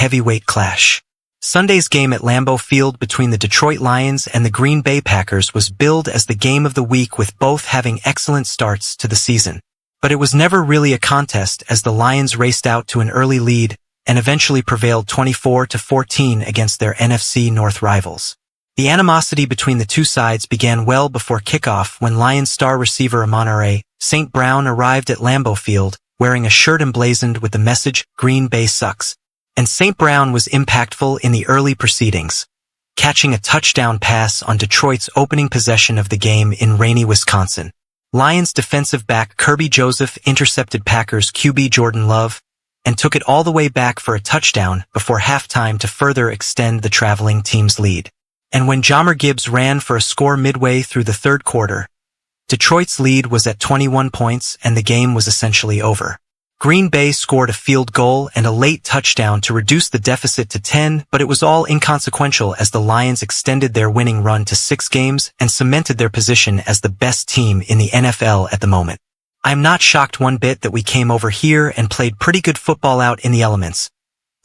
heavyweight clash. Sunday's game at Lambeau Field between the Detroit Lions and the Green Bay Packers was billed as the game of the week, with both having excellent starts to the season. But it was never really a contest, as the Lions raced out to an early lead and eventually prevailed 24-14 against their NFC North rivals. The animosity between the two sides began well before kickoff when Lions star receiver Amon-Ra St. Brown arrived at Lambeau Field wearing a shirt emblazoned with the message, "Green Bay sucks." And St. Brown was impactful in the early proceedings, catching a touchdown pass on Detroit's opening possession of the game in rainy Wisconsin. Lions defensive back Kirby Joseph intercepted Packers QB Jordan Love and took it all the way back for a touchdown before halftime to further extend the traveling team's lead. And when Jahmyr Gibbs ran for a score midway through the third quarter, Detroit's lead was at 21 points and the game was essentially over. Green Bay scored a field goal and a late touchdown to reduce the deficit to 10, but it was all inconsequential as the Lions extended their winning run to 6 games and cemented their position as the best team in the NFL at the moment. I'm not shocked one bit that we came over here and played pretty good football out in the elements,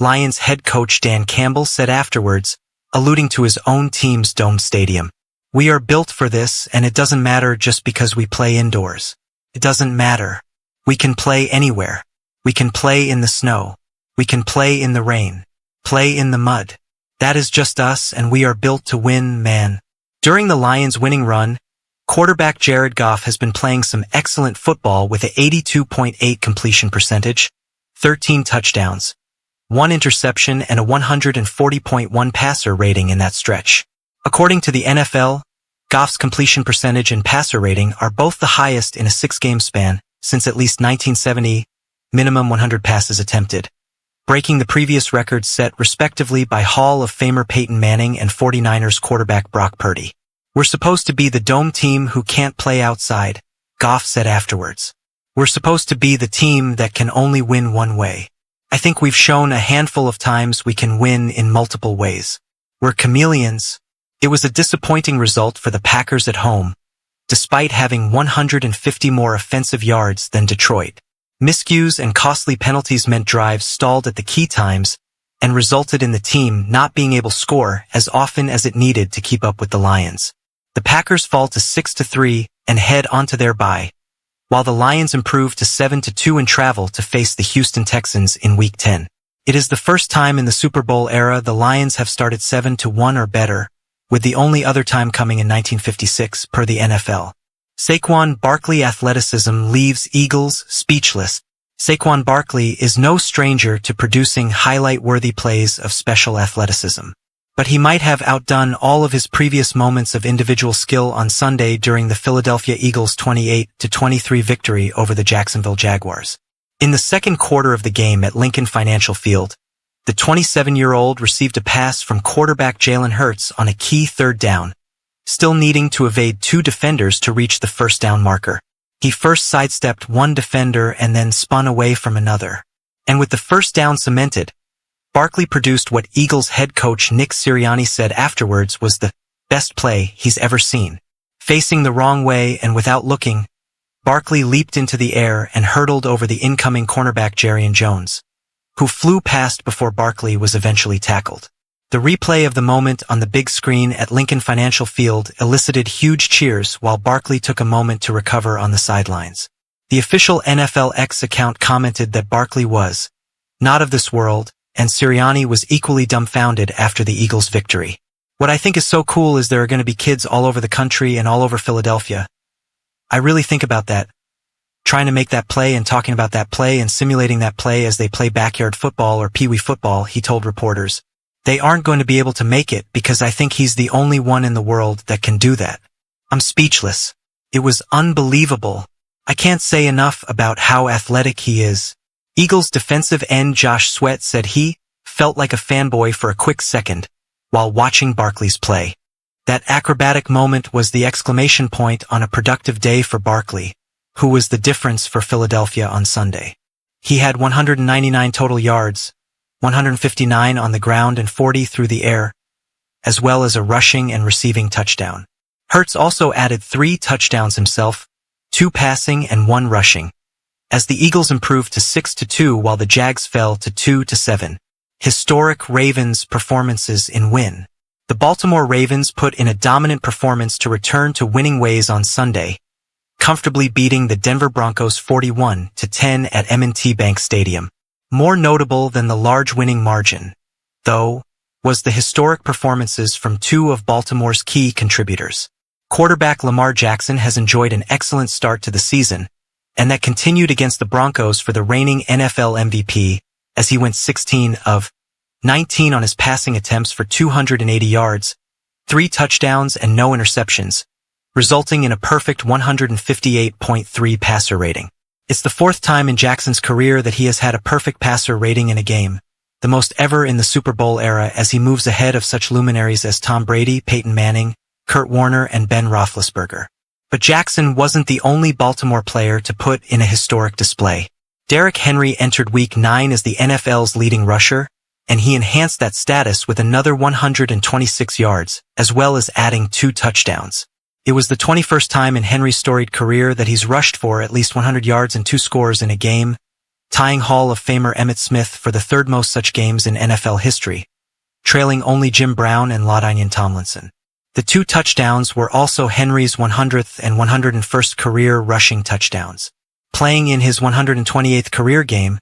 Lions head coach Dan Campbell said afterwards, alluding to his own team's domed stadium. "We are built for this, and it doesn't matter just because we play indoors. It doesn't matter. We can play anywhere. We can play in the snow. We can play in the rain. Play in the mud. That is just us, and we are built to win, man." During the Lions' winning run, quarterback Jared Goff has been playing some excellent football with an 82.8 completion percentage, 13 touchdowns, 1 interception, and a 140.1 passer rating in that stretch. According to the NFL, Goff's completion percentage and passer rating are both the highest in a 6-game span since at least 1970, minimum 100 passes attempted, breaking the previous records set respectively by Hall of Famer Peyton Manning and 49ers quarterback Brock Purdy. "We're supposed to be the dome team who can't play outside," Goff said afterwards. "We're supposed to be the team that can only win one way. I think we've shown a handful of times we can win in multiple ways. We're chameleons." It was a disappointing result for the Packers at home, despite having 150 more offensive yards than Detroit. Miscues and costly penalties meant drives stalled at the key times and resulted in the team not being able to score as often as it needed to keep up with the Lions. The Packers fall to 6-3 and head onto their bye, while the Lions improve to 7-2 and travel to face the Houston Texans in Week 10. It is the first time in the Super Bowl era the Lions have started 7-1 or better, with the only other time coming in 1956 per the NFL. Saquon Barkley athleticism leaves Eagles speechless. Saquon Barkley is no stranger to producing highlight-worthy plays of special athleticism. But he might have outdone all of his previous moments of individual skill on Sunday during the Philadelphia Eagles' 28-23 victory over the Jacksonville Jaguars. In the second quarter of the game at Lincoln Financial Field, the 27-year-old received a pass from quarterback Jalen Hurts on a key third down, still needing to evade 2 defenders to reach the first down marker. He first sidestepped one defender and then spun away from another. And with the first down cemented, Barkley produced what Eagles head coach Nick Sirianni said afterwards was the best play he's ever seen. Facing the wrong way and without looking, Barkley leaped into the air and hurtled over the incoming cornerback Jarrian Jones, who flew past before Barkley was eventually tackled. The replay of the moment on the big screen at Lincoln Financial Field elicited huge cheers while Barkley took a moment to recover on the sidelines. The official NFL X account commented that Barkley was not of this world, and Sirianni was equally dumbfounded after the Eagles' victory. What I think is so cool is there are going to be kids all over the country and all over Philadelphia. I really think about that, trying to make that play and talking about that play and simulating that play as they play backyard football or pee-wee football, he told reporters. They aren't going to be able to make it because I think he's the only one in the world that can do that. I'm speechless. It was unbelievable. I can't say enough about how athletic he is. Eagles defensive end Josh Sweat said he felt like a fanboy for a quick second while watching Barkley's play. That acrobatic moment was the exclamation point on a productive day for Barkley, who was the difference for Philadelphia on Sunday. He had 199 total yards, 159 on the ground and 40 through the air, as well as a rushing and receiving touchdown. Hurts also added 3 touchdowns himself, 2 passing and 1 rushing, as the Eagles improved to 6-2 while the Jags fell to 2-7. Historic Ravens performances in win. The Baltimore Ravens put in a dominant performance to return to winning ways on Sunday, comfortably beating the Denver Broncos 41-10 at M&T Bank Stadium. More notable than the large winning margin, though, was the historic performances from two of Baltimore's key contributors. Quarterback Lamar Jackson has enjoyed an excellent start to the season, and that continued against the Broncos for the reigning NFL MVP, as he went 16 of 19 on his passing attempts for 280 yards, 3 touchdowns and no interceptions, resulting in a perfect 158.3 passer rating. It's the fourth time in Jackson's career that he has had a perfect passer rating in a game, the most ever in the Super Bowl era, as he moves ahead of such luminaries as Tom Brady, Peyton Manning, Kurt Warner, and Ben Roethlisberger. But Jackson wasn't the only Baltimore player to put in a historic display. Derrick Henry entered Week 9 as the NFL's leading rusher, and he enhanced that status with another 126 yards, as well as adding 2 touchdowns. It was the 21st time in Henry's storied career that he's rushed for at least 100 yards and 2 scores in a game, tying Hall of Famer Emmitt Smith for the third most such games in NFL history, trailing only Jim Brown and LaDainian Tomlinson. The 2 touchdowns were also Henry's 100th and 101st career rushing touchdowns. Playing in his 128th career game,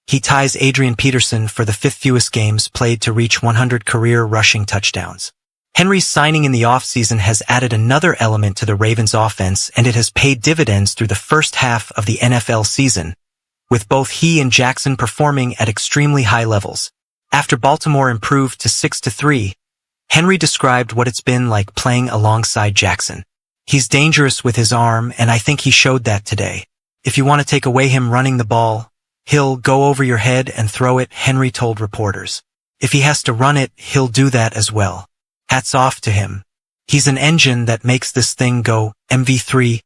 he ties Adrian Peterson for the 5th fewest games played to reach 100 career rushing touchdowns. Henry's signing in the offseason has added another element to the Ravens' offense, and it has paid dividends through the first half of the NFL season, with both he and Jackson performing at extremely high levels. After Baltimore improved to 6-3, Henry described what it's been like playing alongside Jackson. He's dangerous with his arm, and I think he showed that today. If you want to take away him running the ball, he'll go over your head and throw it, Henry told reporters. If he has to run it, he'll do that as well. Hats off to him. He's an engine that makes this thing go. MV3